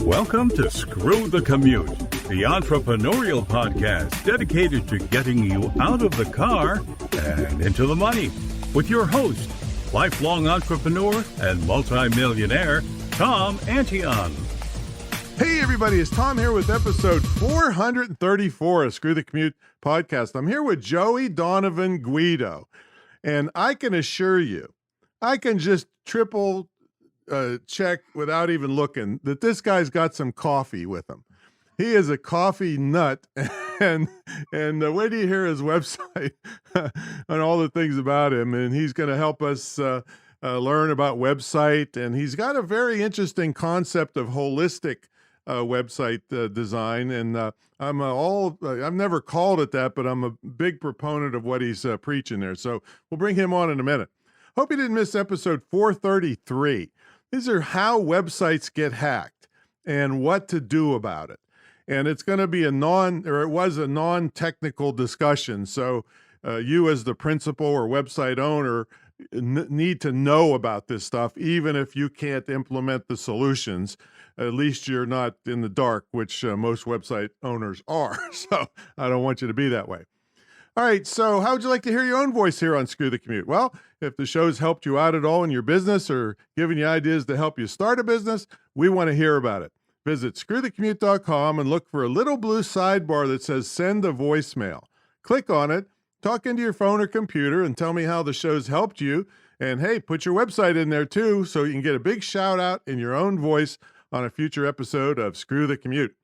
Welcome to Screw the Commute, the entrepreneurial podcast dedicated to getting you out of the car and into the money with your host, lifelong entrepreneur and multimillionaire, Tom Antion. Hey everybody, it's Tom here with episode 434 of Screw the Commute podcast. I'm here with Joey Donovan Guido, and I can assure you, I can just triple check without even looking that this guy's got some coffee with him. He is a coffee nut, and wait till you hear his website and all the things about him, and he's going to help us learn about website, and he's got a very interesting concept of holistic website design, and I've never called it that, but I'm a big proponent of what he's preaching there. So we'll bring him on in a minute. Hope you didn't miss episode 433. These are how websites get hacked and what to do about it. And it's going to be it was a non-technical discussion. So you as the principal or website owner need to know about this stuff, even if you can't implement the solutions. At least you're not in the dark, which most website owners are. So I don't want you to be that way. All right, so how would you like to hear your own voice here on Screw the Commute? Well, if the show's helped you out at all in your business or given you ideas to help you start a business, we want to hear about it. Visit screwthecommute.com and look for a little blue sidebar that says send a voicemail. Click on it, talk into your phone or computer, and tell me how the show's helped you. And hey, put your website in there too so you can get a big shout out in your own voice on a future episode of Screw the Commute.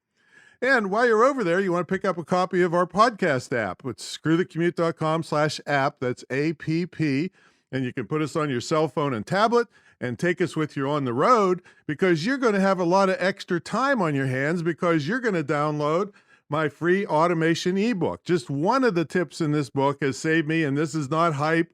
And while you're over there, you want to pick up a copy of our podcast app. It's screwthecommute.com/app. That's APP. And you can put us on your cell phone and tablet and take us with you on the road, because you're going to have a lot of extra time on your hands because you're going to download my free automation ebook. Just one of the tips in this book has saved me, and this is not hype.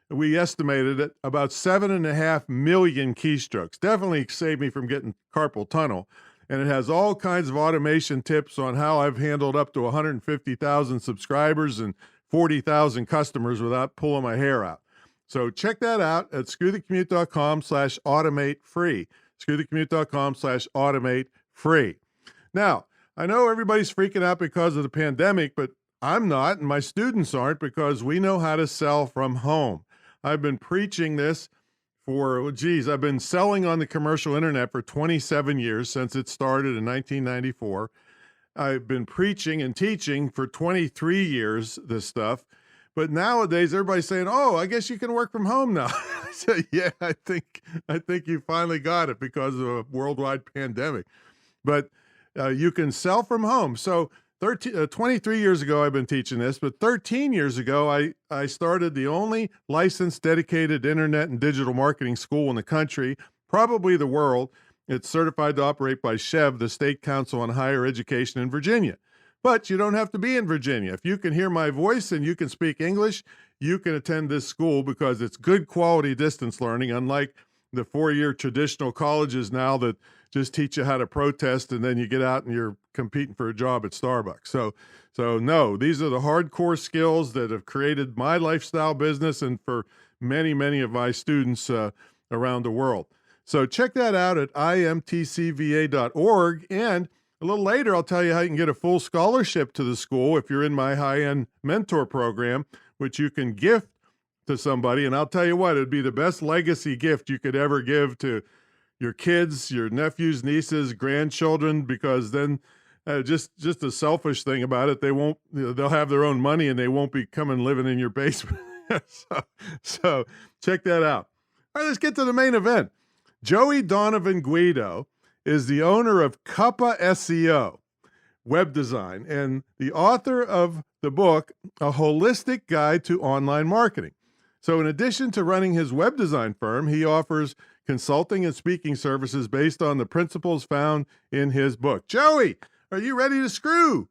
We estimated it about 7.5 million keystrokes. Definitely saved me from getting carpal tunnel. And it has all kinds of automation tips on how I've handled up to 150,000 subscribers and 40,000 customers without pulling my hair out. So check that out at screwthecommute.com/automate free. screwthecommute.com/automate free. Now, I know everybody's freaking out because of the pandemic, but I'm not, and my students aren't, because we know how to sell from home. I've been preaching this I've been selling on the commercial internet for 27 years, since it started in 1994. I've been preaching and teaching for 23 years, this stuff. But nowadays, everybody's saying, oh, I guess you can work from home now. I said, yeah, I think you finally got it because of a worldwide pandemic. But you can sell from home. So 23 years ago, I've been teaching this, but 13 years ago, I started the only licensed dedicated internet and digital marketing school in the country, probably the world. It's certified to operate by SHEV, the State Council on Higher Education in Virginia. But you don't have to be in Virginia. If you can hear my voice and you can speak English, you can attend this school because it's good quality distance learning, unlike the 4-year traditional colleges now that just teach you how to protest, and then you get out and you're competing for a job at Starbucks. So no, these are the hardcore skills that have created my lifestyle business and for many, many of my students around the world. So check that out at imtcva.org. And a little later, I'll tell you how you can get a full scholarship to the school if you're in my high-end mentor program, which you can gift to somebody. And I'll tell you what, it'd be the best legacy gift you could ever give to your kids, your nephews, nieces, grandchildren, because then just a selfish thing about it, they'll have their own money and they won't be coming living in your basement. so check that out. All right, let's get to the main event. Joey Donovan Guido is the owner of Cuppa SEO Web Design and the author of the book, A Holistic Guide to Online Marketing. So in addition to running his web design firm, he offers consulting and speaking services based on the principles found in his book. Joey, are you ready to screw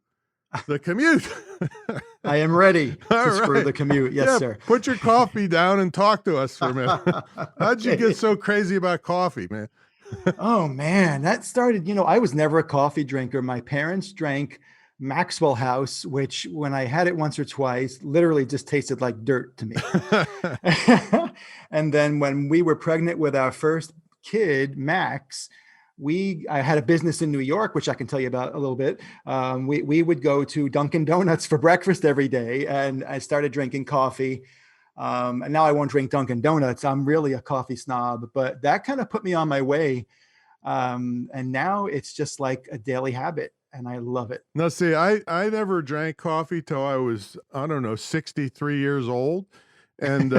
the commute? I am ready to screw the commute. Yes, sir. Put your coffee down and talk to us for a minute. How'd you get so crazy about coffee, man? Oh, man, that started, I was never a coffee drinker. My parents drank Maxwell House, which when I had it once or twice, literally just tasted like dirt to me. And then when we were pregnant with our first kid, Max, I had a business in New York, which I can tell you about a little bit. We would go to Dunkin' Donuts for breakfast every day, and I started drinking coffee. And now I won't drink Dunkin' Donuts. I'm really a coffee snob, but that kind of put me on my way. And now it's just like a daily habit, and I love it. Now, see, I never drank coffee till I was, I don't know, 63 years old. And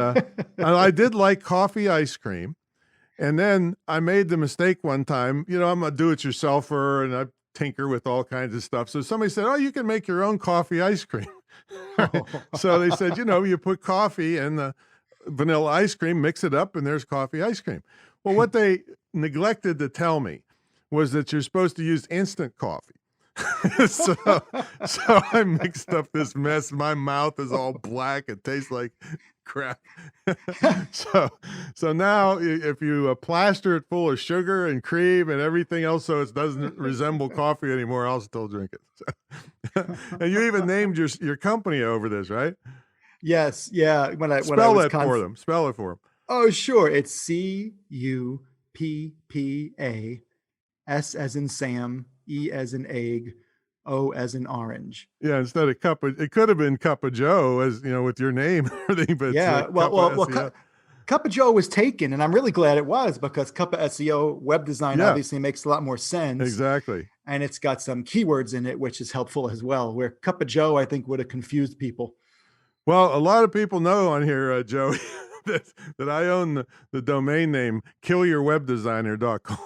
I did like coffee ice cream. And then I made the mistake one time, I'm a do-it-yourselfer and I tinker with all kinds of stuff. So somebody said, oh, you can make your own coffee ice cream. So they said, you put coffee in the vanilla ice cream, mix it up, and there's coffee ice cream. Well, what they neglected to tell me was that you're supposed to use instant coffee. so I mixed up this mess. My mouth is all black. It tastes like crap. so now if you plaster it full of sugar and cream and everything else so it doesn't resemble coffee anymore, I'll still drink it. And you even named your company over this, right? Yes. Yeah. Spell it for them. Oh, sure. It's Cuppa, S as in Sam, E as in egg, O as in orange. Yeah, instead of Cuppa, it could have been Cuppa Joe, as with your name and everything. But yeah, Cuppa Joe was taken, and I'm really glad it was, because Cuppa SEO Web Design obviously makes a lot more sense. Exactly. And it's got some keywords in it, which is helpful as well, where Cuppa Joe, I think, would have confused people. Well, a lot of people know on here, Joey, that I own the domain name killyourwebdesigner.com.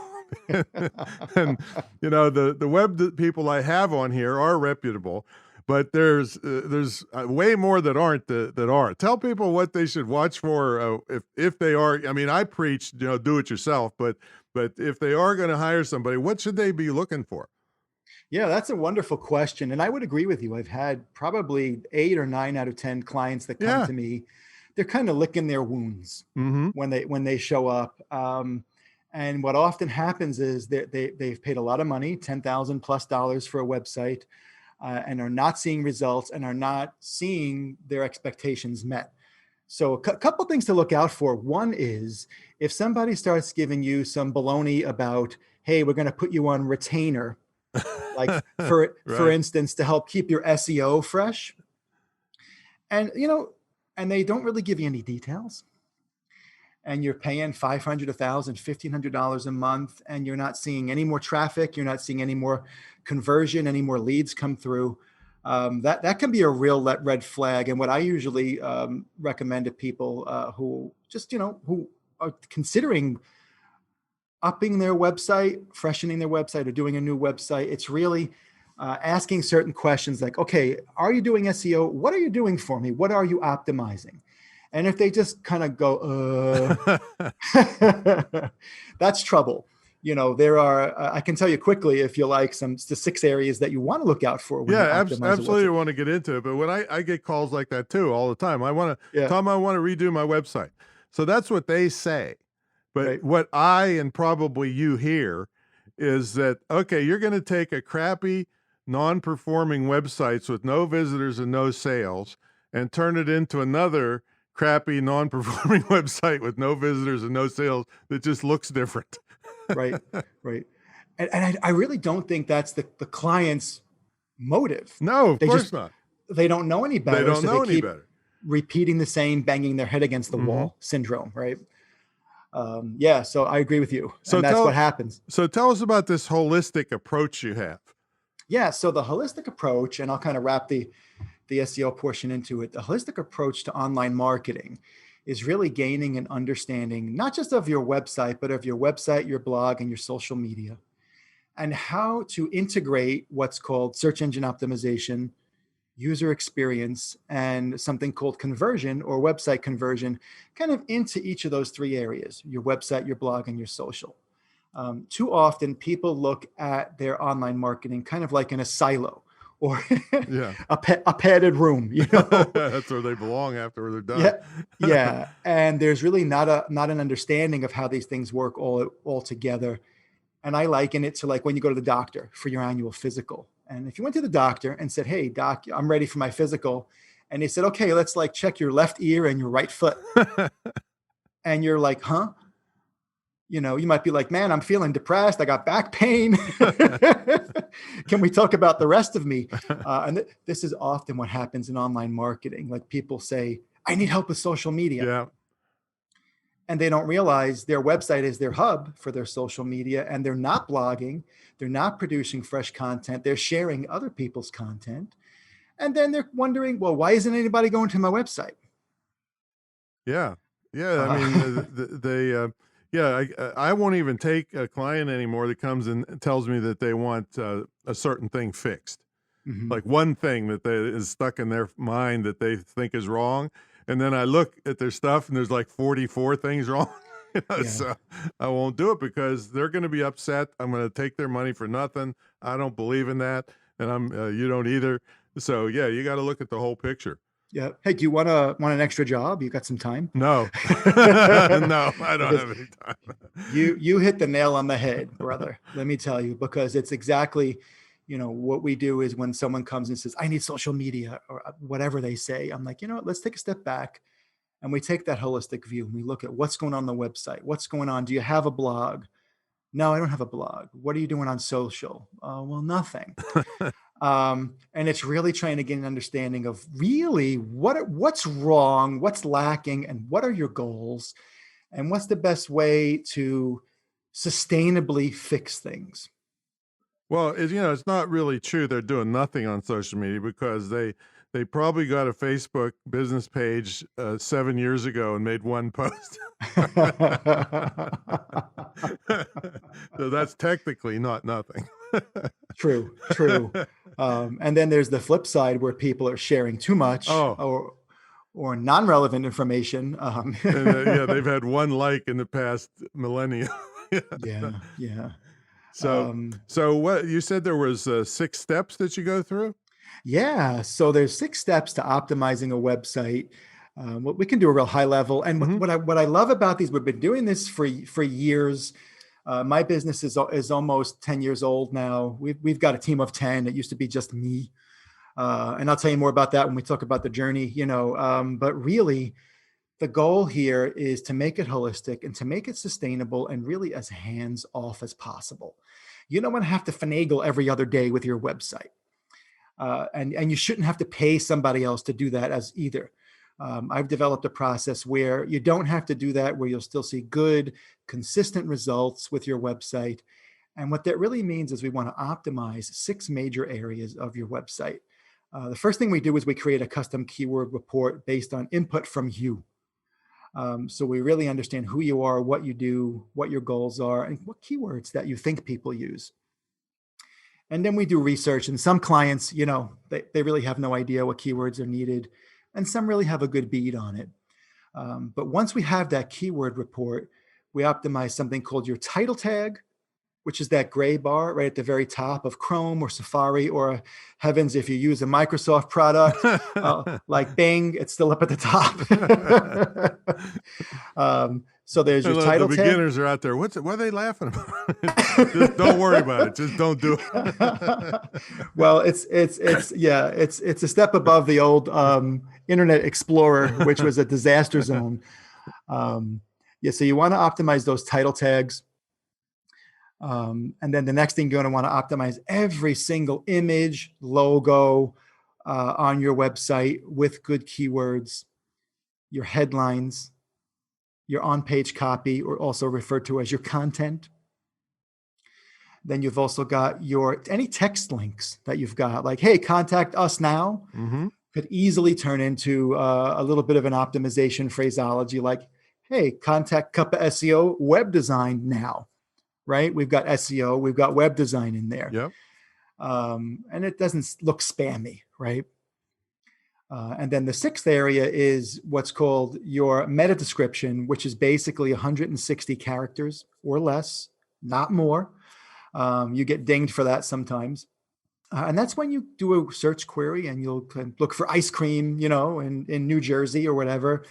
And the web people I have on here are reputable, but there's way more that aren't that are. Tell people what they should watch for if they are. I mean, I preach do it yourself, but if they are going to hire somebody, what should they be looking for? Yeah, that's a wonderful question, and I would agree with you. I've had probably 8 or 9 out of 10 clients that come to me. They're kind of licking their wounds when they show up. And what often happens is they've paid a lot of money, $10,000+ for a website, and are not seeing results and are not seeing their expectations met. So a couple things to look out for. One is if somebody starts giving you some baloney about, hey, we're going to put you on retainer, like for instance, to help keep your SEO fresh. And, and they don't really give you any details. And you're paying $500, $1,000, $1,500 a month, and you're not seeing any more traffic. You're not seeing any more conversion, any more leads come through. That can be a real red flag. And what I usually recommend to people who just, who are considering upping their website, freshening their website, or doing a new website, it's really asking certain questions like, okay, are you doing SEO? What are you doing for me? What are you optimizing? And if they just kind of go, that's trouble. There are, I can tell you quickly, if you like, the 6 areas that you want to look out for. When absolutely want to get into it. But when I get calls like that too, all the time, Tom, I want to redo my website. So that's what they say. But what I, and probably you hear, is that, okay, you're going to take a crappy, non-performing websites with no visitors and no sales and turn it into another crappy, non-performing website with no visitors and no sales that just looks different. Right. And I really don't think that's the client's motive. No, of course not. They don't know any better. They don't know any better. Repeating the same, banging their head against the wall syndrome, right? So I agree with you. So that's what happens. So tell us about this holistic approach you have. Yeah. So the holistic approach, and I'll kind of wrap the SEO portion into it. The holistic approach to online marketing is really gaining an understanding, not just of your website, but of your website, your blog, and your social media, and how to integrate what's called search engine optimization, user experience, and something called conversion or website conversion kind of into each of those 3 areas, your website, your blog, and your social. Too often people look at their online marketing kind of like in a silo, or a padded room, That's where they belong after they're done. Yeah. And there's really not an understanding of how these things work all together. And I liken it to like when you go to the doctor for your annual physical. And if you went to the doctor and said, hey, doc, I'm ready for my physical. And they said, okay, let's check your left ear and your right foot. And you're like, huh? You might be like, man, I'm feeling depressed. I got back pain. Can we talk about the rest of me? And this is often what happens in online marketing. Like people say, I need help with social media. Yeah. And they don't realize their website is their hub for their social media, and they're not blogging. They're not producing fresh content. They're sharing other people's content. And then they're wondering, well, why isn't anybody going to my website? Yeah. Yeah. I mean, I won't even take a client anymore that comes and tells me that they want a certain thing fixed. Mm-hmm. Like one thing that is stuck in their mind that they think is wrong. And then I look at their stuff and there's like 44 things wrong. So I won't do it because they're going to be upset. I'm going to take their money for nothing. I don't believe in that. And you don't either. So yeah, you got to look at the whole picture. Yeah. Hey, do you want an extra job? You got some time? No, no, I don't have any time. You hit the nail on the head, brother. Let me tell you, because it's exactly, what we do is when someone comes and says, I need social media or whatever they say, I'm like, let's take a step back and we take that holistic view and we look at what's going on the website. What's going on? Do you have a blog? No, I don't have a blog. What are you doing on social? Well, nothing. And it's really trying to get an understanding of really what's wrong, what's lacking, and what are your goals, and what's the best way to sustainably fix things. Well, it's not really true they're doing nothing on social media because they probably got a Facebook business page 7 years ago and made one post. So that's technically not nothing. True. And then there's the flip side where people are sharing too much or non-relevant information. They've had one like in the past millennia. Yeah. So what you said there was 6 steps that you go through? Yeah. So there's 6 steps to optimizing a website. What we can do a real high level. And what I love about these, we've been doing this for years. My business is almost 10 years old now. We've got a team of 10. It used to be just me. And I'll tell you more about that when we talk about the journey, but really the goal here is to make it holistic and to make it sustainable and really as hands off as possible. You don't want to have to finagle every other day with your website. And you shouldn't have to pay somebody else to do that as either. I've developed a process where you don't have to do that, where you'll still see good, consistent results with your website. And what that really means is we want to optimize 6 major areas of your website. The first thing we do is we create a custom keyword report based on input from you. So we really understand who you are, what you do, what your goals are, and what keywords that you think people use. And then we do research, and some clients, they really have no idea what keywords are needed, and some really have a good bead on it. But once we have that keyword report, we optimize something called your title tag, which is that gray bar right at the very top of Chrome or Safari, or heavens, if you use a Microsoft product like Bing, it's still up at the top. So there's your title tag. The beginners are out there. What are they laughing about? Just don't worry about it. Just don't do it. Well, it's a step above the old Internet Explorer, which was a disaster zone. So you want to optimize those title tags. And then the next thing you're going to want to optimize every single image, logo on your website with good keywords, your headlines, your on-page copy, or also referred to as your content. Then you've also got any text links that you've got, like, hey, contact us now, could easily turn into a little bit of an optimization phraseology like, hey, contact Cuppa SEO Web Design now. Right? We've got SEO, we've got web design in there. Yep. And it doesn't look spammy, right? And then the 6th area is what's called your meta description, which is basically 160 characters or less, not more. You get dinged for that sometimes. And that's when you do a search query and you'll look for ice cream, in New Jersey or whatever,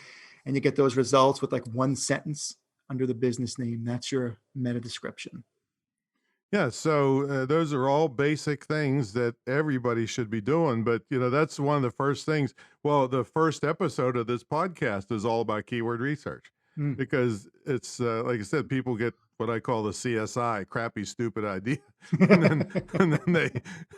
and you get those results with like one sentence under the business name. That's your meta description. Yeah, so those are all basic things that everybody should be doing. But, that's one of the first things. Well, the first episode of this podcast is all about keyword research because it's, like I said, people get what I call the CSI, crappy, stupid idea. and then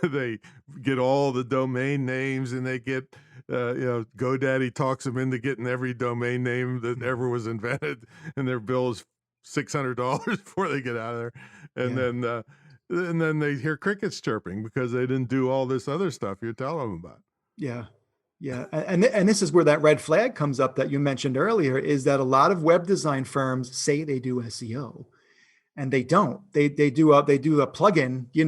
they get all the domain names, and they get, GoDaddy talks them into getting every domain name that ever was invented, and their bill is $600 before they get out of there. And then they hear crickets chirping because they didn't do all this other stuff you're telling them about. Yeah. Yeah. And this is where that red flag comes up that you mentioned earlier, is that a lot of web design firms say they do SEO and they don't. They do a plugin, the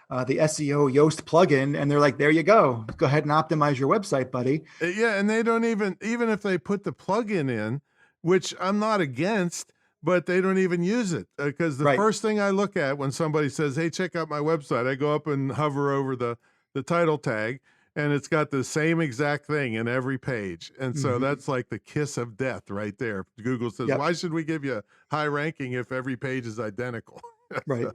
SEO Yoast plugin, and they're like, there you go ahead and optimize your website, buddy. Yeah. And they don't even if they put the plugin in, which I'm not against, but they don't even use it, because the first thing I look at when somebody says, hey, check out my website, I go up and hover over the title tag, and it's got the same exact thing in every page. And so that's like the kiss of death right there. Google says, why should we give you a high ranking if every page is identical? Right.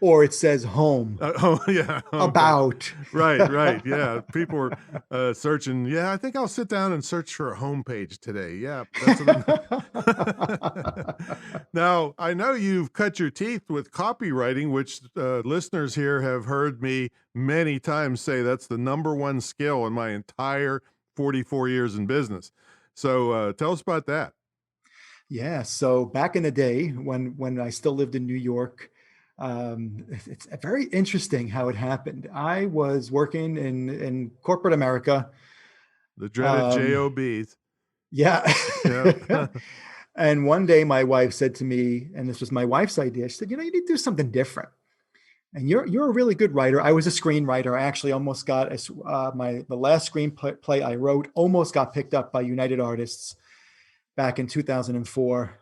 Or it says home. About. Right. Yeah. People are searching. Yeah, I think I'll sit down and search for a home page today. Yeah. That's what Now, I know you've cut your teeth with copywriting, which listeners here have heard me many times say that's the number one skill in my entire 44 years in business. So tell us about that. Yeah. So back in the day when I still lived in New York, it's very interesting how it happened. I was working in corporate America. The dreaded JOBs. Yeah. And one day my wife said to me, and this was my wife's idea, she said, you need to do something different. And you're a really good writer. I was a screenwriter. I actually almost got the last screenplay I wrote almost got picked up by United Artists back in 2004.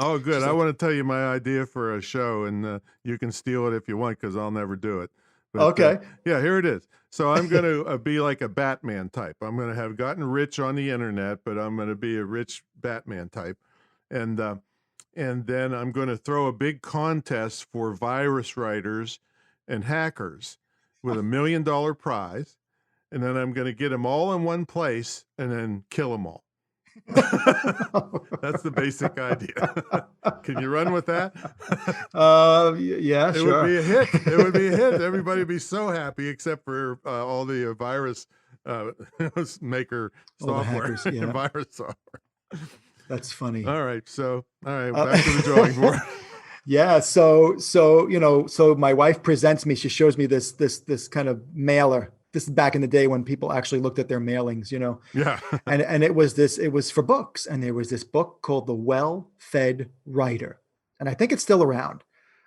Oh, good. I want to tell you my idea for a show, and you can steal it if you want, because I'll never do it. But, okay. Here it is. So I'm going to be like a Batman type. I'm going to have gotten rich on the internet, but I'm going to be a rich Batman type. And then I'm going to throw a big contest for virus writers and hackers with $1 million prize. And then I'm going to get them all in one place and then kill them all. That's the basic idea. Can you run with that? Yeah, it sure. would be a hit. It would be a hit. Everybody would be so happy, except for all the virus maker software, virus software. That's funny. All right, back to the drawing board. Yeah, so my wife presents me. She shows me this kind of mailer. This is back in the day when people actually looked at their mailings, Yeah. and it was for books. And there was this book called The Well-Fed Writer. And I think it's still around.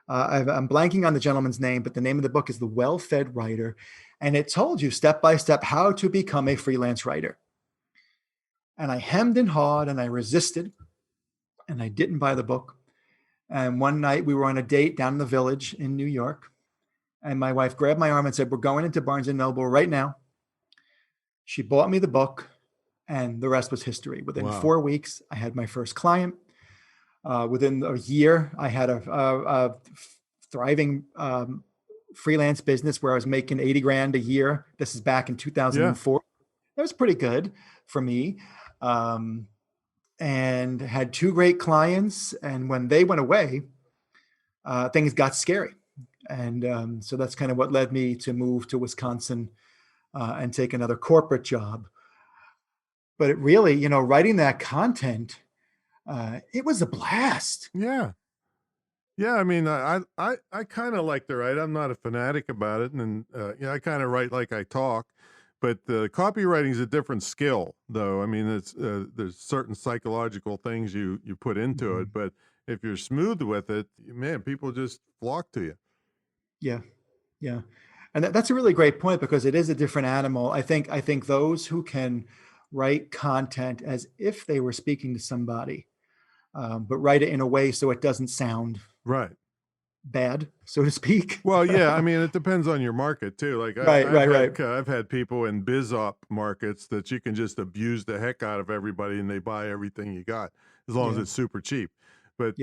I'm blanking on the gentleman's name, but the name of the book is The Well-Fed Writer. And it told you step by step how to become a freelance writer. And I hemmed and hawed and I resisted and I didn't buy the book. And one night we were on a date down in the Village in New York. And my wife grabbed my arm and said, we're going into Barnes & Noble right now. She bought me the book, and the rest was history. Within 4 weeks, I had my first client. Within a year, I had a thriving freelance business where I was making 80 grand a year. This is back in 2004. That was pretty good for me. And had 2 great clients. And when they went away, things got scary. And so that's kind of what led me to move to Wisconsin and take another corporate job. But it really, writing that content, it was a blast. Yeah. Yeah. I mean, I kind of like to write. I'm not a fanatic about it. And I kind of write like I talk. But copywriting is a different skill, though. I mean, it's there's certain psychological things you put into it. But if you're smooth with it, man, people just flock to you. Yeah. And that's a really great point, because it is a different animal. I think those who can write content as if they were speaking to somebody, but write it in a way so it doesn't sound bad, so to speak. Well, yeah, I mean, it depends on your market too. Like, I've had people in biz op markets that you can just abuse the heck out of everybody and they buy everything you got, as long as it's super cheap. But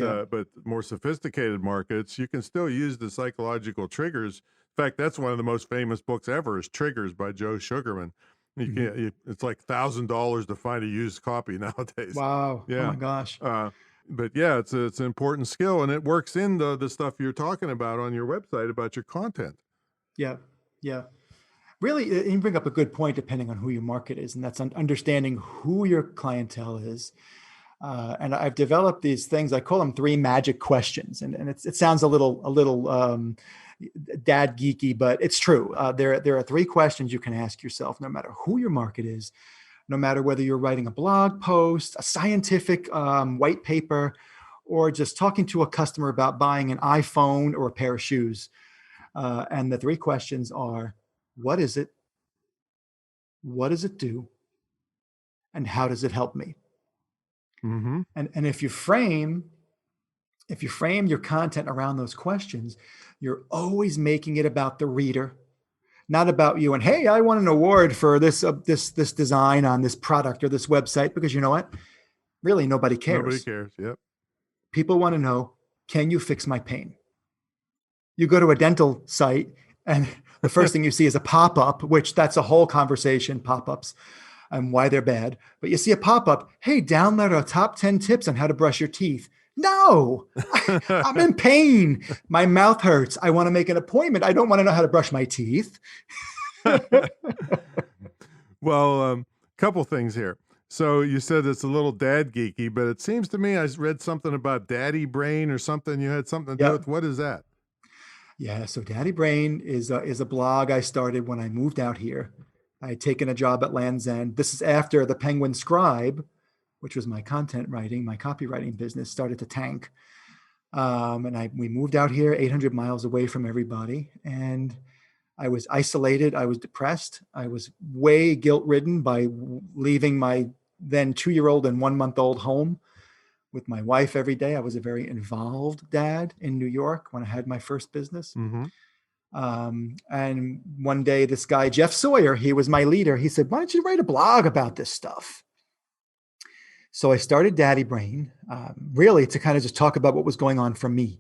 more sophisticated markets, you can still use the psychological triggers. In fact, that's one of the most famous books ever, is Triggers by Joe Sugarman. It's like $1,000 to find a used copy nowadays. Wow. Yeah. Oh my gosh. but yeah, it's an important skill, and it works in the stuff you're talking about on your website about your content. Yeah. Yeah. Really, you bring up a good point depending on who your market is, and that's understanding who your clientele is. And I've developed these things, I call them 3 magic questions. And it sounds a little dad geeky, but it's true. There are 3 questions you can ask yourself, no matter who your market is, no matter whether you're writing a blog post, a scientific white paper, or just talking to a customer about buying an iPhone or a pair of shoes. And the 3 questions are, what is it? What does it do? And how does it help me? Mm-hmm. And if you frame your content around those questions, you're always making it about the reader, not about you. And hey, I won an award for this design on this product or this website, because you know what? Really, nobody cares. Nobody cares. Yep. People want to know, can you fix my pain? You go to a dental site and the first thing you see is a pop-up, which that's a whole conversation, pop-ups, and why they're bad. But you see a pop-up, hey, download our top 10 tips on how to brush your teeth. No, I'm in pain. My mouth hurts. I want to make an appointment. I don't want to know how to brush my teeth. Well, couple things here. So you said it's a little dad geeky, but it seems to me I read something about Daddy Brain or something. You had something to do with, what is that? Yeah, so Daddy Brain is a blog I started when I moved out here. I had taken a job at Land's End. This is after the Penguin Scribe, which was my content writing, my copywriting business, started to tank. And we moved out here 800 miles away from everybody. And I was isolated. I was depressed. I was way guilt-ridden by leaving my then 2-year-old and 1-month-old home with my wife every day. I was a very involved dad in New York when I had my first business. Mm-hmm. And one day, this guy, Jeff Sawyer, he was my leader. He said, why don't you write a blog about this stuff? So I started Daddy Brain, really to kind of just talk about what was going on for me.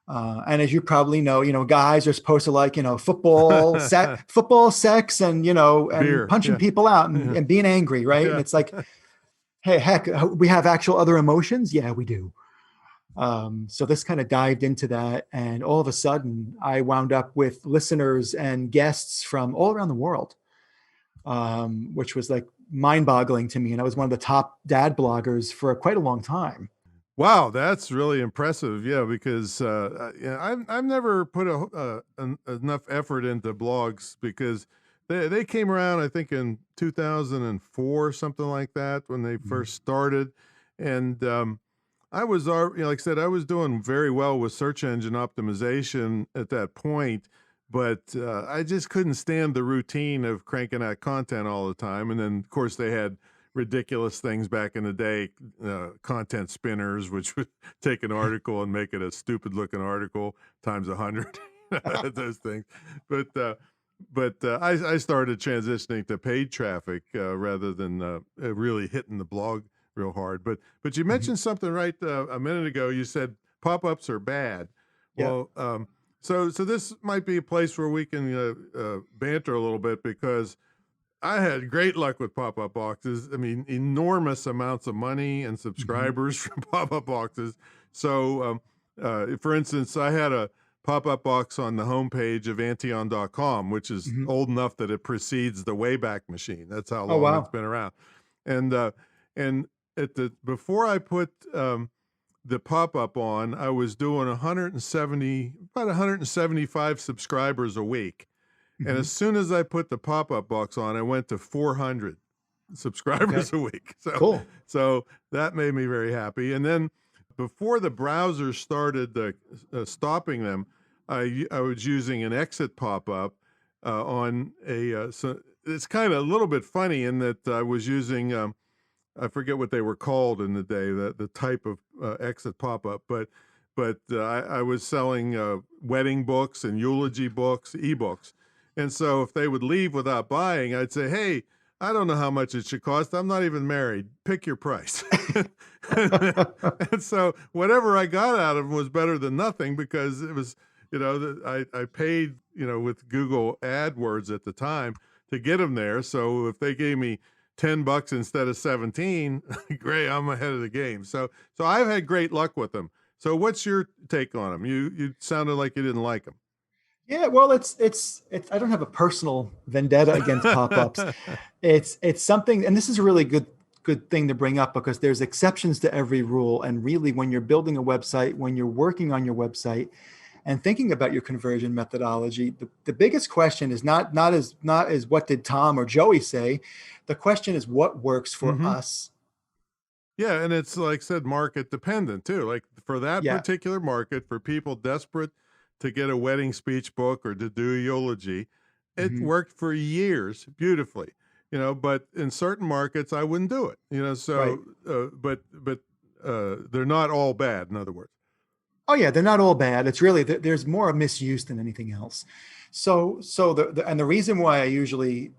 And as you probably know, guys are supposed to like, football, sex, and, and beer, punching people out and being angry. Right. Yeah. And it's like, hey, heck, we have actual other emotions. Yeah, we do. So this kind of dived into that. And all of a sudden I wound up with listeners and guests from all around the world, which was like mind-boggling to me. And I was one of the top dad bloggers for quite a long time. Wow, that's really impressive. Yeah, because I've never put enough effort into blogs, because they came around, I think, in 2004, something like that, when they first started. And I was, like I said, I was doing very well with search engine optimization at that point, but I just couldn't stand the routine of cranking out content all the time. And then, of course, they had ridiculous things back in the day, content spinners, which would take an article and make it a stupid looking article times 100, those things. But I started transitioning to paid traffic rather than really hitting the blog real hard. But you mentioned something right a minute ago. You said pop-ups are bad. Yeah. Well, so this might be a place where we can banter a little bit, because I had great luck with pop-up boxes. I mean, enormous amounts of money and subscribers from pop-up boxes. So, for instance, I had a pop-up box on the homepage of Antion.com, which is old enough that it precedes the Wayback Machine. That's how long it's been around. And before I put the pop-up on, I was doing about 175 subscribers a week. And as soon as I put the pop-up box on, I went to 400 subscribers a week. So, cool. So that made me very happy. And then before the browser started stopping them, I was using an exit pop-up on so it's kind of a little bit funny in that I was using, I forget what they were called in the day, the type of exit pop-up, but I was selling wedding books and eulogy books, ebooks. And so if they would leave without buying, I'd say, hey, I don't know how much it should cost. I'm not even married. Pick your price. And so whatever I got out of them was better than nothing, because it was, I paid, with Google AdWords at the time to get them there. So if they gave me $10 instead of 17, great, I'm ahead of the game. So I've had great luck with them. So what's your take on them? You sounded like you didn't like them. Yeah, well, it's I don't have a personal vendetta against pop-ups. It's something, and this is a really good thing to bring up, because there's exceptions to every rule. And really, when you're building a website, when you're working on your website and thinking about your conversion methodology, the biggest question is not as what did Tom or Joey say. The question is what works for us. Yeah, and it's, like I said, market dependent too. Like for that particular market, for people desperate to get a wedding speech book or to do a eulogy, it worked for years beautifully, but in certain markets I wouldn't do it, so, but they're not all bad, in other words. Oh yeah, they're not all bad. It's really, there's more misuse than anything else. So the reason why I usually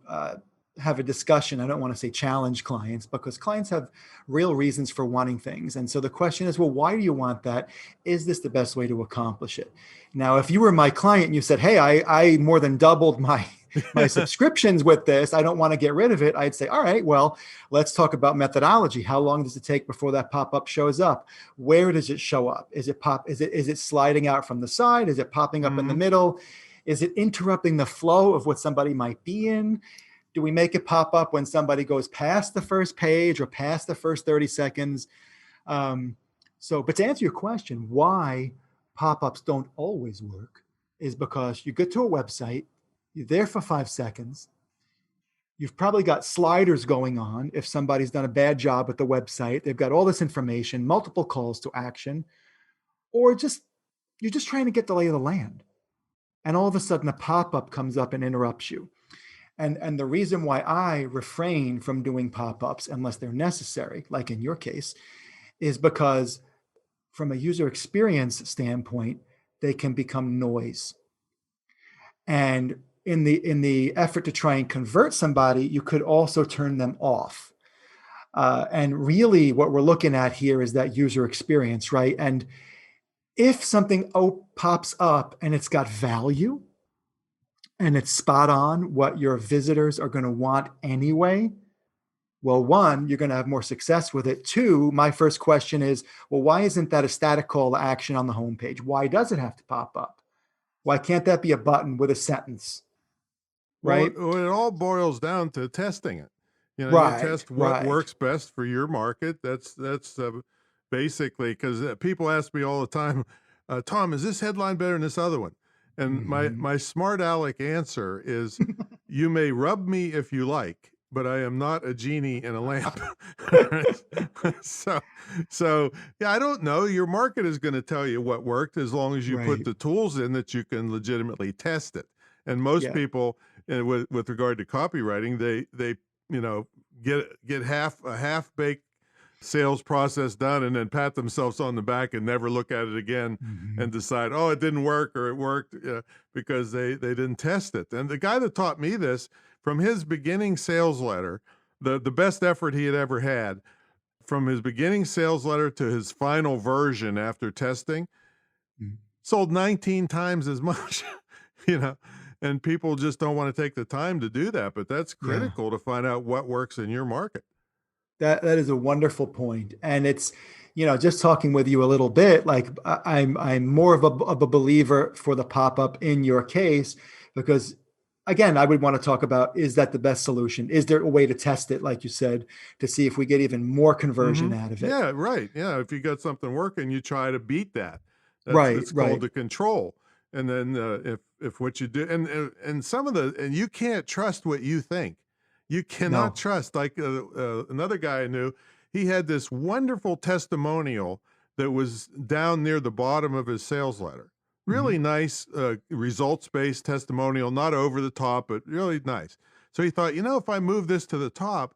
have a discussion, I don't want to say challenge clients, because clients have real reasons for wanting things. And so the question is, well, why do you want that? Is this the best way to accomplish it? Now, if you were my client and you said, hey, I more than doubled my subscriptions with this, I don't want to get rid of it, I'd say, all right, well, let's talk about methodology. How long does it take before that pop-up shows up? Where does it show up? Is it sliding out from the side? Is it popping up in the middle? Is it interrupting the flow of what somebody might be in? Do we make it pop up when somebody goes past the first page or past the first 30 seconds? But to answer your question, why pop-ups don't always work is because you get to a website, you're there for 5 seconds. You've probably got sliders going on. If somebody's done a bad job with the website, they've got all this information, multiple calls to action, or you're just trying to get the lay of the land. And all of a sudden a pop-up comes up and interrupts you. And the reason why I refrain from doing pop-ups unless they're necessary, like in your case, is because from a user experience standpoint, they can become noise. And in the effort to try and convert somebody, you could also turn them off. And really what we're looking at here is that user experience, right? And if something pops up and it's got value, and it's spot on what your visitors are going to want anyway, well, one, you're going to have more success with it. Two, my first question is, well, why isn't that a static call to action on the homepage? Why does it have to pop up? Why can't that be a button with a sentence? Right? Well, it all boils down to testing it. You test what works best for your market. That's basically, because people ask me all the time, Tom, is this headline better than this other one? And my smart aleck answer is, you may rub me if you like, but I am not a genie in a lamp. So yeah, I don't know. Your market is going to tell you what worked as long as you put the tools in that you can legitimately test it. And most people, with regard to copywriting, they get a half-baked sales process done and then pat themselves on the back and never look at it again and decide, oh, it didn't work or it worked, because they didn't test it. And the guy that taught me this, from his beginning sales letter, the best effort he had ever had, from his beginning sales letter to his final version after testing, sold 19 times as much, and people just don't want to take the time to do that. But that's critical to find out what works in your market. That is a wonderful point. And it's, just talking with you a little bit, like I'm more of a believer for the pop-up in your case, because again, I would want to talk about, is that the best solution? Is there a way to test it, like you said, to see if we get even more conversion out of it? Yeah, right. Yeah, if you got something working, you try to beat that. It's called the control. And then if what you do, and some of and you can't trust what you think. You cannot trust, like another guy I knew, he had this wonderful testimonial that was down near the bottom of his sales letter. Really nice results-based testimonial, not over the top, but really nice. So he thought, if I move this to the top,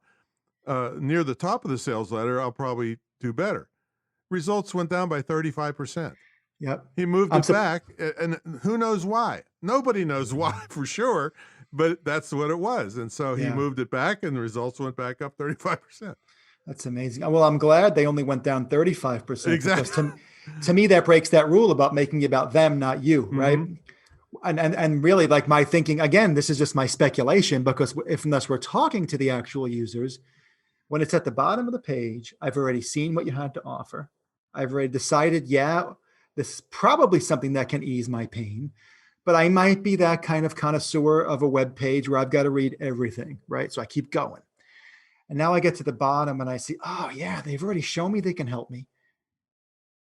near the top of the sales letter, I'll probably do better. Results went down by 35%. Yep. He moved it back, and who knows why? Nobody knows why for sure, but that's what it was. And so he moved it back, and the results went back up 35%. That's amazing. Well, I'm glad they only went down 35%. Exactly. To me, that breaks that rule about making it about them, not you, right? And really, like, my thinking, again, this is just my speculation, because unless we're talking to the actual users, when it's at the bottom of the page, I've already seen what you had to offer. I've already decided, yeah, this is probably something that can ease my pain, but I might be that kind of connoisseur of a web page where I've got to read everything, right? So I keep going. And now I get to the bottom and I see, oh yeah, they've already shown me they can help me.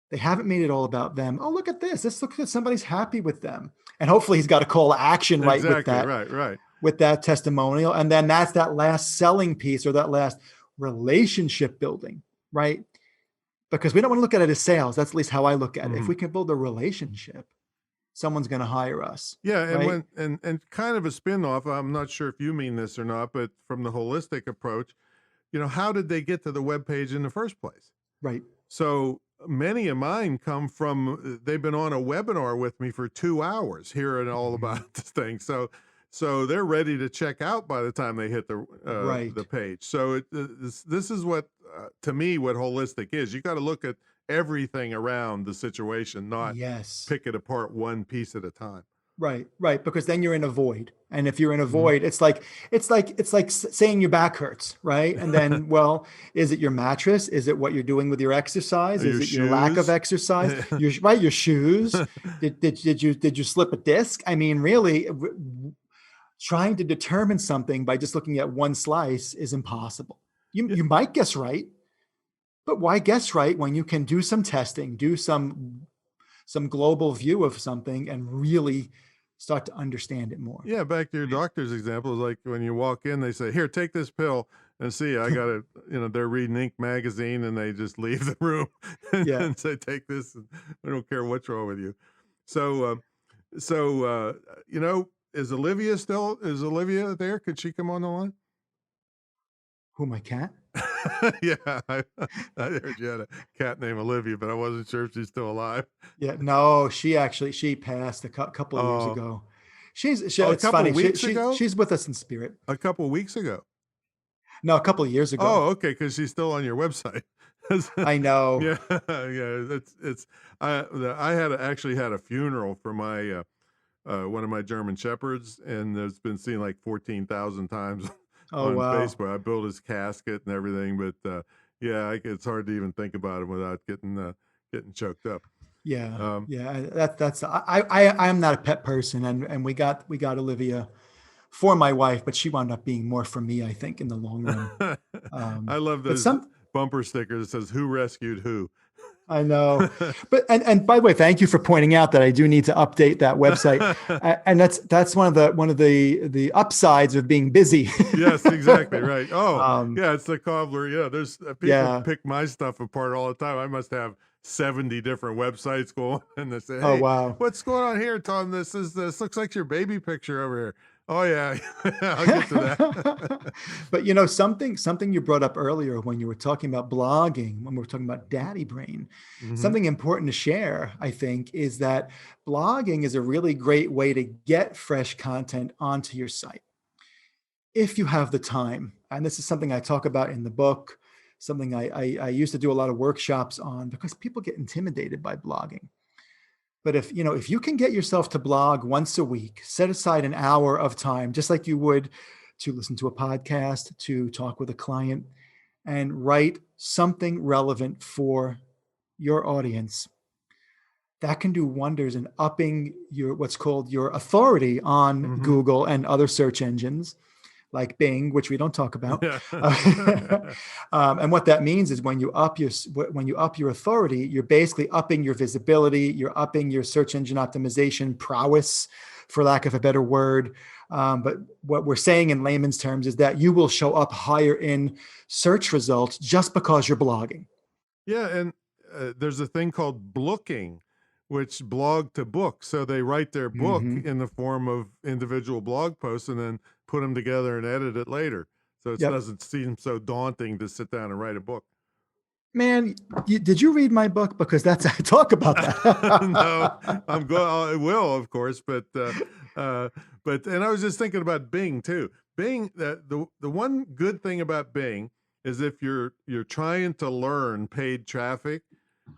They haven't made it all about them. Oh, look at this. This looks like somebody's happy with them. And hopefully he's got a call to action right with that. Right. With that testimonial. And then that's that last selling piece, or that last relationship building, right? Because we don't want to look at it as sales. That's at least how I look at it. If we can build a relationship, someone's going to hire us. Yeah. And right? and kind of a spin-off, I'm not sure if you mean this or not, but from the holistic approach, how did they get to the web page in the first place? Right. So many of mine come from, they've been on a webinar with me for 2 hours hearing all about this thing. So they're ready to check out by the time they hit the page. So this is what, to me, what holistic is. You got to look at everything around the situation, not pick it apart one piece at a time. Right. Because then you're in a void. And if you're in a void, it's like saying your back hurts, right? And then, well, is it your mattress? Is it what you're doing with your exercise? Is it your lack of exercise? Your shoes. Did you slip a disc? I mean, really, trying to determine something by just looking at one slice is impossible. You might guess right, but why guess right when you can do some testing, do some global view of something, and really start to understand it more. Yeah, back to your doctor's example, is like when you walk in, they say, "Here, take this pill," and see, I got it. They're reading Inc. magazine, and they just leave the room and say, "Take this." And I don't care what's wrong with you. So, is Olivia there? Could she come on the line? Who, my cat? Yeah, I heard you had a cat named Olivia, but I wasn't sure if she's still alive. Yeah, no, she passed a couple of years ago. It's funny. She's with us in spirit. A couple of weeks ago. No, a couple of years ago. Oh, okay, because she's still on your website. I know. Yeah. I actually had a funeral for my one of my German shepherds, and it's been seen like 14,000 times. On Facebook. I built his casket and everything, but it's hard to even think about him without getting choked up. Yeah, I'm not a pet person, and we got Olivia for my wife, but she wound up being more for me, I think, in the long run. I love those bumper stickers that says "Who rescued who." I know, but and by the way, thank you for pointing out that I do need to update that website, and that's one of the upsides of being busy. Yes, exactly right. Oh, it's the cobbler. Yeah, there's people pick my stuff apart all the time. I must have 70 different websites going, and they say, "Hey, oh wow, what's going on here, Tom? This looks like your baby picture over here." Oh yeah, I'll get to that. But something you brought up earlier when you were talking about blogging, when we were talking about daddy brain, something important to share, I think, is that blogging is a really great way to get fresh content onto your site. If you have the time, and this is something I talk about in the book, something I used to do a lot of workshops on, because people get intimidated by blogging. But if you can get yourself to blog once a week, set aside an hour of time, just like you would to listen to a podcast, to talk with a client, and write something relevant for your audience, that can do wonders in upping what's called your authority on Google and other search engines like Bing, which we don't talk about. And what that means is when you up your authority, you're basically upping your visibility, you're upping your search engine optimization prowess, for lack of a better word. But what we're saying in layman's terms is that you will show up higher in search results just because you're blogging. Yeah, and there's a thing called blooking, which blog to book. So they write their book in the form of individual blog posts and then put them together and edit it later. So it doesn't seem so daunting to sit down and write a book. Man, did you read my book? Because I talk about that. No, I'm going. I will, of course, but and I was just thinking about Bing too. Bing, the one good thing about Bing is if you're trying to learn paid traffic,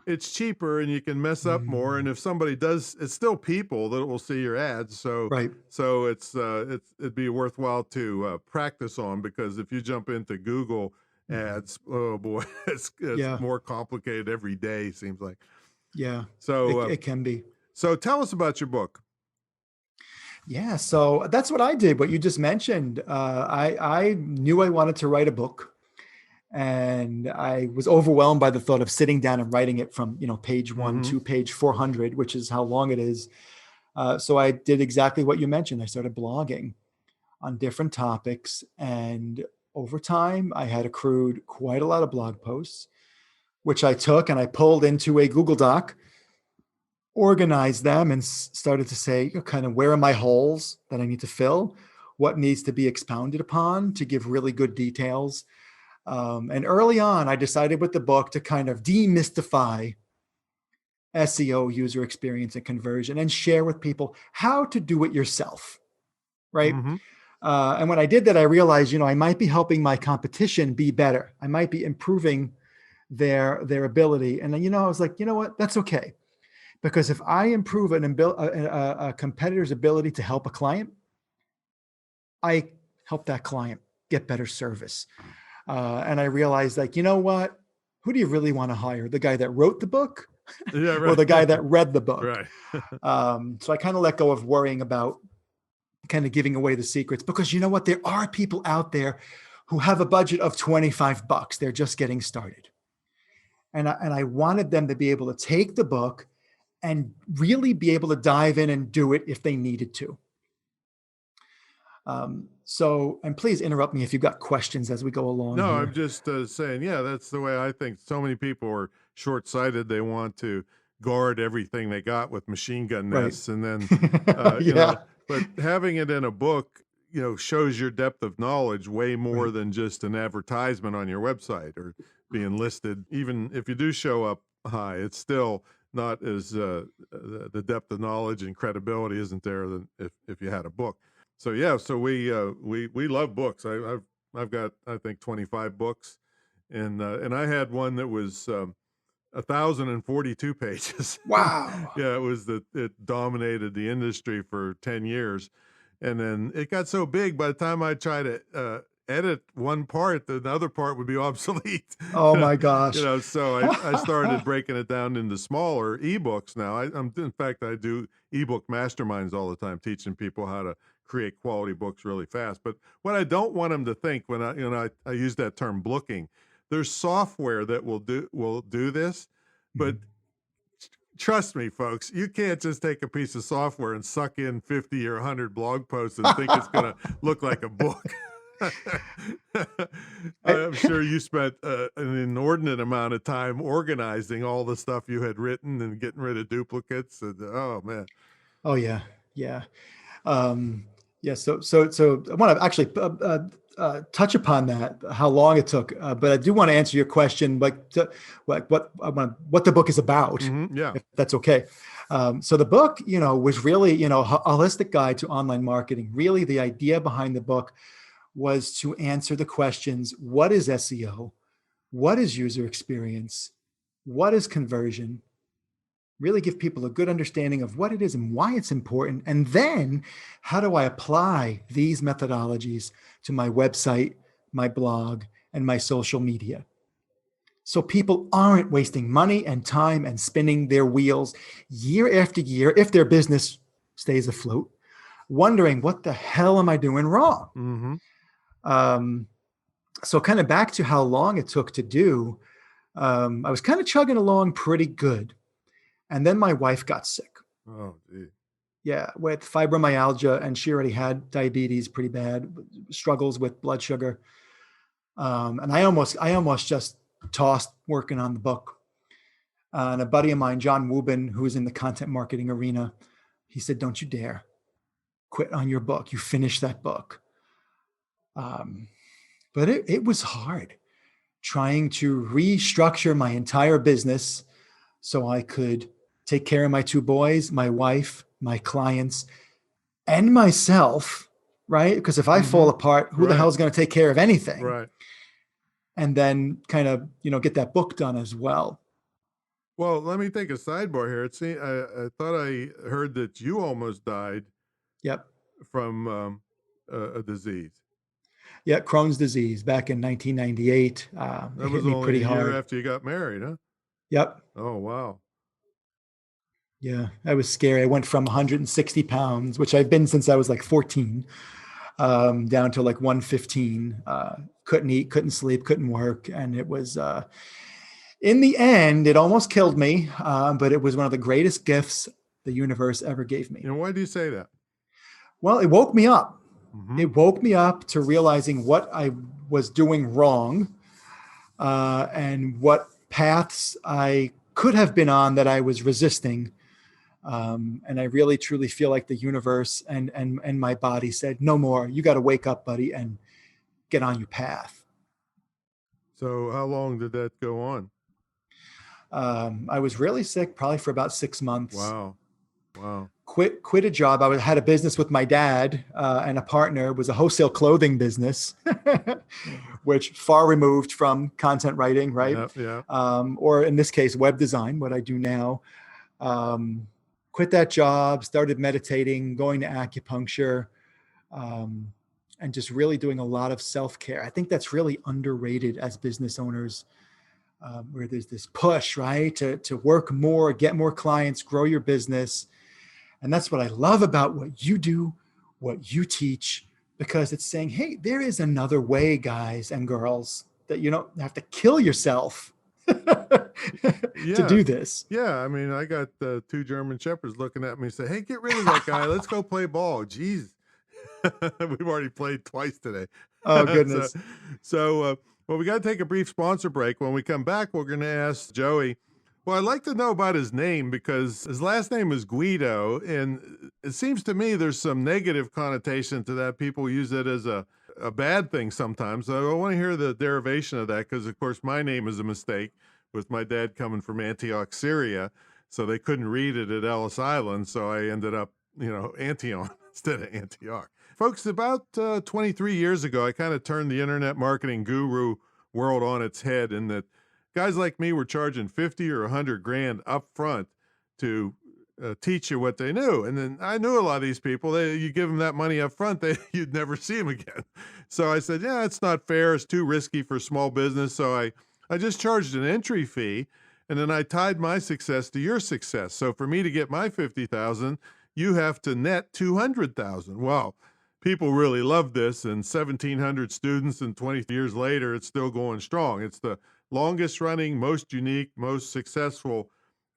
it's cheaper and you can mess up more. And if somebody does, it's still people that will see your ads. So, Right. so it'd be worthwhile to practice on, because if you jump into Google ads, oh boy, it's Yeah. more complicated every day, seems like. Yeah. So It can be. So tell us about your book. Yeah, so that's what I did. What you just mentioned, I knew I wanted to write a book, and I was overwhelmed by the thought of sitting down and writing it from page 1 to page 400, which is how long it is. So I did exactly what you mentioned. I started blogging on different topics, and over time, I had accrued quite a lot of blog posts, which I took and I pulled into a Google Doc, organized them, and started to say, kind of, where are my holes that I need to fill? What needs to be expounded upon to give really good details? And early on, I decided with the book to kind of demystify SEO, user experience, and conversion, and share with people how to do it yourself, right? And when I did that, I realized, I might be helping my competition be better. I might be improving their ability. And then, I was like, you know what? That's okay. Because if I improve a competitor's ability to help a client, I help that client get better service. And I realized, like, you know what? Who do you really want to hire? The guy that wrote the book or the guy that read the book? Right. So I kind of let go of worrying about kind of giving away the secrets, because you know what? There are people out there who have a budget of $25. They're just getting started. And I wanted them to be able to take the book and really be able to dive in and do it if they needed to. And please interrupt me if you've got questions as we go along. No, here. I'm just saying, yeah, that's the way I think. So many people are short-sighted. They want to guard everything they got with machine gun nests. Right. And then, but having it in a book, shows your depth of knowledge way more than just an advertisement on your website or being listed. Even if you do show up high, it's still not as the depth of knowledge and credibility isn't there than if you had a book. So yeah, so we love books. I've got, I think, 25 books, and I had one that was 1,042 pages. Wow. Yeah, it dominated the industry for 10 years, and then it got so big. By the time I tried to edit one part, the other part would be obsolete. Oh my gosh. So I started breaking it down into smaller ebooks now. In fact, I do ebook masterminds all the time, teaching people how to create quality books really fast. But what I don't want them to think when I use that term booking, there's software that will do this, but trust me, folks, you can't just take a piece of software and suck in 50 or 100 blog posts and think it's going to look like a book. I'm sure you spent an inordinate amount of time organizing all the stuff you had written and getting rid of duplicates. And oh man. Oh yeah. Yeah. So I want to actually touch upon that, how long it took, but I do want to answer your question, what the book is about, if that's okay. So the book, was really, a holistic guide to online marketing. Really, the idea behind the book was to answer the questions: what is SEO? What is user experience? What is conversion? Really give people a good understanding of what it is and why it's important. And then how do I apply these methodologies to my website, my blog, and my social media? So people aren't wasting money and time and spinning their wheels year after year, if their business stays afloat, wondering, what the hell am I doing wrong? So kind of back to how long it took to do, I was kind of chugging along pretty good. And then my wife got sick. Oh, gee. Yeah, with fibromyalgia, and she already had diabetes pretty bad, struggles with blood sugar. And I almost just tossed working on the book. And a buddy of mine, John Wubin, who's in the content marketing arena, he said, "Don't you dare quit on your book. You finish that book." But it was hard trying to restructure my entire business so I could take care of my 2 boys, my wife, my clients, and myself, right? Because if I fall apart, who the hell is going to take care of anything? Right. And then kind of, get that book done as well. Well, let me take a sidebar here. I thought I heard that you almost died Yep. from a disease. Yeah, Crohn's disease back in 1998. It That hit was me only pretty a year hard. after you got married, huh? Yep. Oh, wow. Yeah, that was scary. I went from 160 pounds, which I've been since I was like 14, down to like 115. Couldn't eat, couldn't sleep, couldn't work. And it was, in the end, it almost killed me, but it was one of the greatest gifts the universe ever gave me. Why do you say that? Well, it woke me up. Mm-hmm. It woke me up to realizing what I was doing wrong, and what paths I could have been on that I was resisting. And I really truly feel like the universe and my body said, no more. You got to wake up, buddy, and get on your path. So how long did that go on? I was really sick, probably for about 6 months. Wow. Wow. Quit a job. Had a business with my dad and a partner. It was a wholesale clothing business, which far removed from content writing, right? Yeah. Or in this case, web design, what I do now. Quit that job, started meditating, going to acupuncture, and just really doing a lot of self-care. I think that's really underrated as business owners, where there's this push, right, to work more, get more clients, grow your business. And that's what I love about what you do, what you teach, because it's saying, hey, there is another way, guys and girls, that you don't have to kill yourself to do this. Yeah. I mean, I got 2 German Shepherds looking at me and say, hey, get rid of that guy. Let's go play ball. Jeez. We've already played twice today. Oh, goodness. Well, we got to take a brief sponsor break. When we come back, we're going to ask Joey. Well, I'd like to know about his name because his last name is Guido, and it seems to me there's some negative connotation to that. People use it as a bad thing sometimes. So I want to hear the derivation of that because, of course, my name is a mistake with my dad coming from Antioch, Syria. So they couldn't read it at Ellis Island. So I ended up, Antion instead of Antioch. Folks, about 23 years ago, I kind of turned the internet marketing guru world on its head in that guys like me were charging 50 or 100 grand up front to teach you what they knew. And then I knew a lot of these people. You give them that money up front, you'd never see them again. So I said, yeah, it's not fair. It's too risky for small business. So I just charged an entry fee, and then I tied my success to your success. So for me to get my 50,000, you have to net 200,000. Well, people really love this, and 1,700 students, and 20 years later, it's still going strong. It's the longest running, most unique, most successful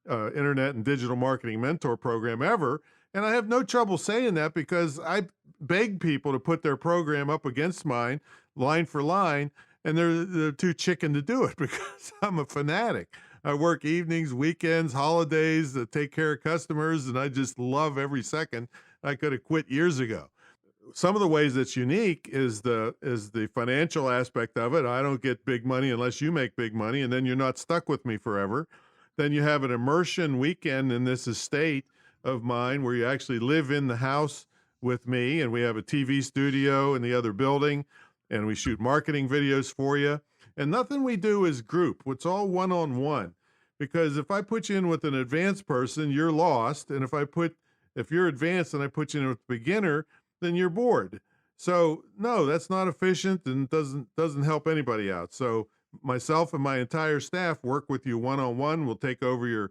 internet and digital marketing mentor program ever. And I have no trouble saying that because I beg people to put their program up against mine, line for line, and they're too chicken to do it because I'm a fanatic. I work evenings, weekends, holidays to take care of customers, and I just love every second. I could have quit years ago. Some of the ways it's unique is the financial aspect of it. I don't get big money unless you make big money, and then you're not stuck with me forever. Then you have an immersion weekend in this estate of mine where you actually live in the house with me, and we have a TV studio in the other building, and we shoot marketing videos for you. And nothing we do is group. It's all one-on-one. Because if I put you in with an advanced person, you're lost. And if you're advanced and I put you in with a beginner, then you're bored. So no, that's not efficient and doesn't help anybody out. So myself and my entire staff work with you one-on-one. We'll take over your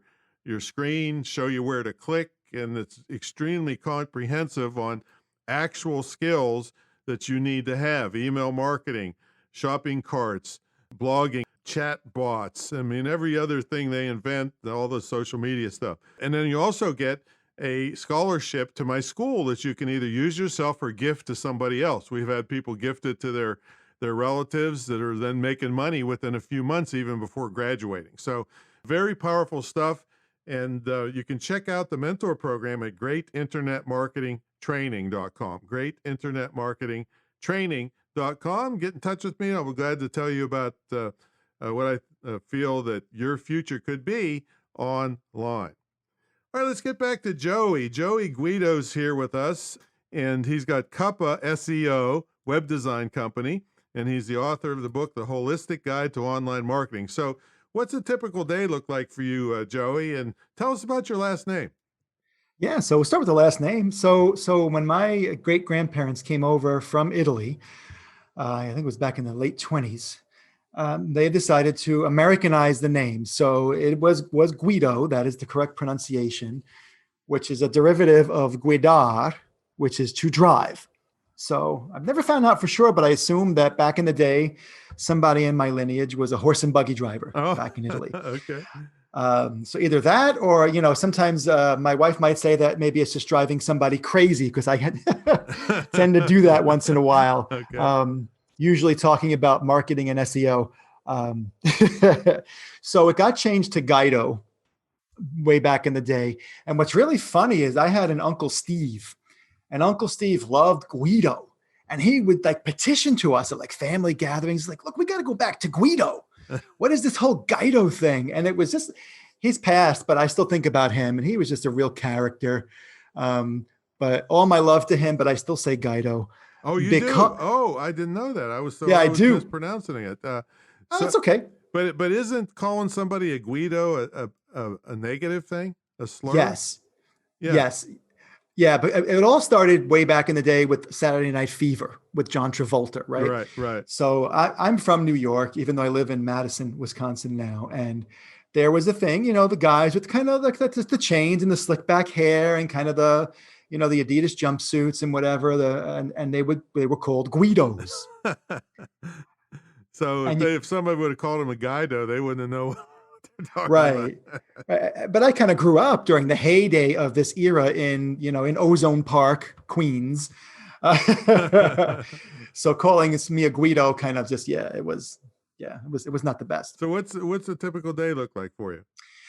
screen, show you where to click, and it's extremely comprehensive on actual skills that you need to have: email marketing, shopping carts, blogging, chat bots. I mean, every other thing they invent, all the social media stuff. And then you also get a scholarship to my school that you can either use yourself or gift to somebody else. We've had people gift it to their relatives that are then making money within a few months, even before graduating. So very powerful stuff. And you can check out the mentor program at greatinternetmarketingtraining.com. Greatinternetmarketingtraining.com. Get in touch with me. I'll be glad to tell you about what I feel that your future could be online. All right, let's get back to Joey. Joey Guido's here with us, and he's got Cuppa SEO Web Design Company, and he's the author of the book, The Holistic Guide to Online Marketing. So what's a typical day look like for you, Joey? And tell us about your last name. Yeah, so we'll start with the last name. So when my great grandparents came over from Italy, I think it was back in the late 20s, they decided to Americanize the name. So it was Guido, that is the correct pronunciation, which is a derivative of guidar, which is to drive. So I've never found out for sure, but I assume that back in the day, somebody in my lineage was a horse and buggy driver back in Italy. Okay. So either that, or, sometimes my wife might say that maybe it's just driving somebody crazy, because I tend to do that once in a while. Okay. Usually talking about marketing and SEO. So it got changed to Guido way back in the day. And what's really funny is I had an Uncle Steve, and Uncle Steve loved Guido. And he would petition to us at family gatherings, look, we got to go back to Guido. What is this whole Guido thing? And it was just, he's passed, but I still think about him, and he was just a real character. But all my love to him, but I still say Guido. Oh, you do? Oh, I didn't know that. I was mispronouncing it. That's okay. But isn't calling somebody a Guido a negative thing? A slur? Yes. Yeah. Yes. Yeah, but it all started way back in the day with Saturday Night Fever with John Travolta, right? Right. So I'm from New York, even though I live in Madison, Wisconsin now. And there was a thing, the guys with kind of the chains and the slick back hair and kind of the, the Adidas jumpsuits and whatever, and they were called Guidos. So if somebody would have called him a Guido, they wouldn't have known. Right. But I kind of grew up during the heyday of this era in Ozone Park, Queens. So calling me a Guido kind of just, it was not the best. So what's a typical day look like for you?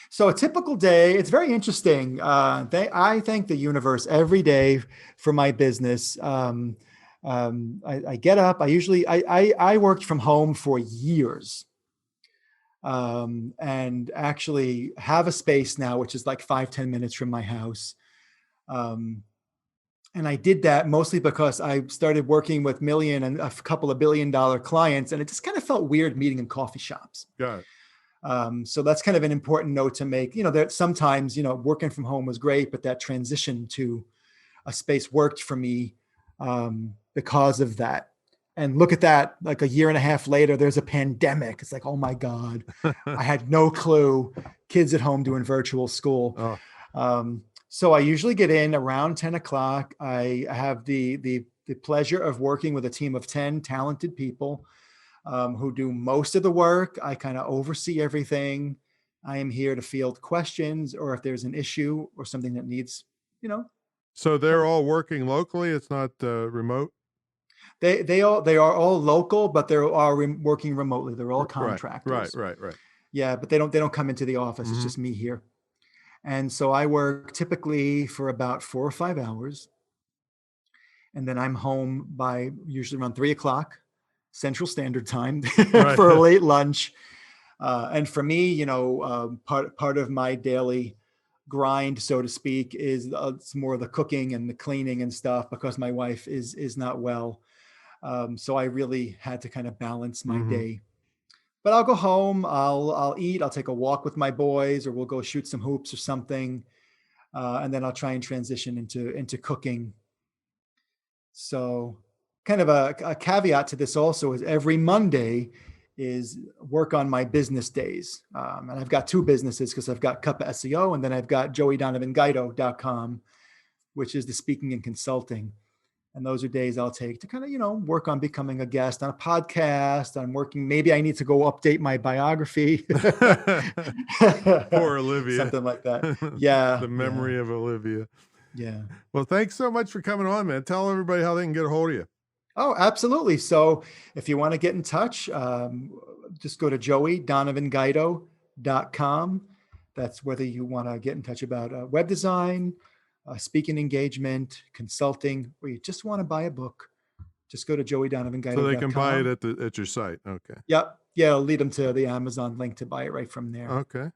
So a typical day, it's very interesting. I thank the universe every day for my business. I get up, I worked from home for years. And actually have a space now, which is 5-10 minutes from my house. And I did that mostly because I started working with million and a couple of $1 billion clients, and it just kind of felt weird meeting in coffee shops. Got it. So that's kind of an important note to make, that sometimes, working from home was great, but that transition to a space worked for me, because of that. And look at that, a year and a half later, there's a pandemic. It's oh my God, I had no clue. Kids at home doing virtual school. Oh. So I usually get in around 10 o'clock. I have the pleasure of working with a team of 10 talented people who do most of the work. I kind of oversee everything. I am here to field questions, or if there's an issue or something that needs, So they're all working locally. It's not remote. They are all local, but they are working remotely. They're all contractors. Right. Yeah, but they don't come into the office. It's just me here. And so I work typically for about 4 or 5 hours. And then I'm home by usually around 3 o'clock Central Standard Time for a late lunch. And for me, part of my daily grind, so to speak, is it's more the cooking and the cleaning and stuff, because my wife is not well. So I really had to kind of balance my day. But I'll go home, I'll eat, I'll take a walk with my boys, or we'll go shoot some hoops or something. And then I'll try and transition into cooking. So kind of a caveat to this also is every Monday is work on my business days. And I've got 2 businesses, because I've got Cuppa SEO, and then I've got JoeyDonovanGuido.com, which is the speaking and consulting. And those are days I'll take to kind of, work on becoming a guest on a podcast. I'm working, maybe I need to go update my biography. Poor Olivia. Something like that. Yeah. The memory of Olivia. Yeah. Well, thanks so much for coming on, man. Tell everybody how they can get a hold of you. Oh, absolutely. So if you want to get in touch, just go to JoeyDonovanGuido.com. That's whether you want to get in touch about web design, speaking engagement, consulting, or you just want to buy a book, just go to JoeyDonovanGuido.com. So they can buy it at your site. Okay. Yep. Yeah, it'll lead them to the Amazon link to buy it right from there. Okay.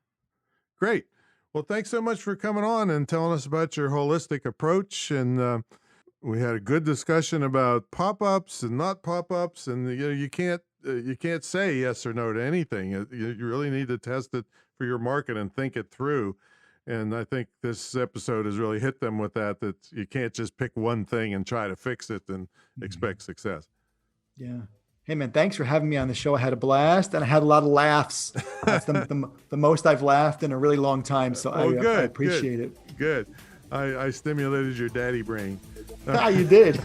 Great. Well, thanks so much for coming on and telling us about your holistic approach. And we had a good discussion about pop-ups and not pop-ups. And you can't you can't say yes or no to anything. You really need to test it for your market and think it through. And I think this episode has really hit them with that you can't just pick one thing and try to fix it and expect success. Yeah. Hey man, thanks for having me on the show. I had a blast and I had a lot of laughs. That's the most I've laughed in a really long time. So I appreciate it. Good. I stimulated your daddy brain. You did.